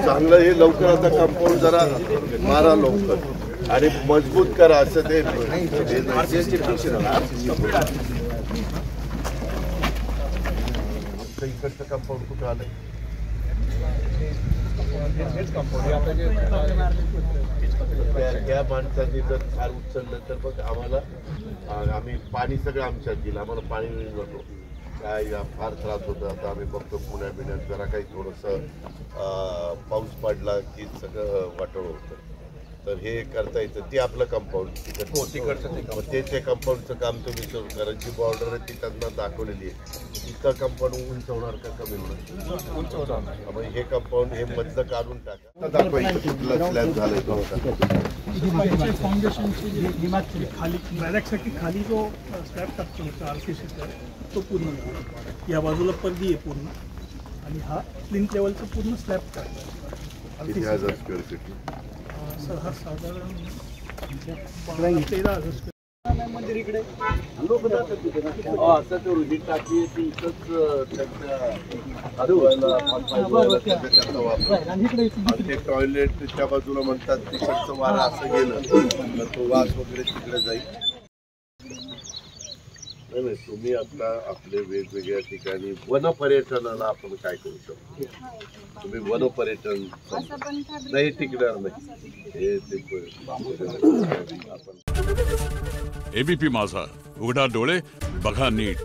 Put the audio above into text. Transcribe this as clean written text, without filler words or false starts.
चांगलं हे लवकर आता कंपाऊंड जरा मारा लवकर आणि मजबूत करा असं ते इकडचं कंपाऊंड कुठं आलंय त्या माणसांनी जर फार उचललं तर मग आम्हाला आम्ही पाणी सगळं आमच्यात गेलं आम्हाला पाणी मिळून जातो काय फार त्रास होतो आता आम्ही बघतो पुण्यात जरा काही थोडंसं पाऊस पडला की सगळं वाटोळ होतं तर हे करता येतं ते आपलं कंपाऊंड तिकडचं ते कंपाऊंडचं काम तुम्ही सुरू करा जी बॉर्डर आहे ती त्यांना दाखवलेली आहे इतकं कंपाऊंड उंच होणार का कमी होणार हे कंपाऊंड हे मधलं काढून टाका दाखवायचं स्लॅब झालंय फाउंडेशनची खाली बॅरॅकसाठी खाली जो स्लॅब टाकतो होता आरसीसीचा तो पूर्ण झाला या बाजूला पडदी आहे पूर्ण आणि हा प्लिंथ लेवलचा पूर्ण स्लॅब टाकला सर हा साधारण 13,000 मंदिर इकडे लोक जातात रुजी टाकी ते टॉयलेटच्या बाजूला म्हणतात तिकडचं वारं असं गेलं तर तो वास वगैरे तिकडे जाईल नाही तुम्ही आता आपले वेगवेगळ्या ठिकाणी वनपर्यटनाला आपण काय करू शकतो तुम्ही वनपर्यटन नाही टिकणार नाही एबीपी माझा उघडा डोळे बघा नीट.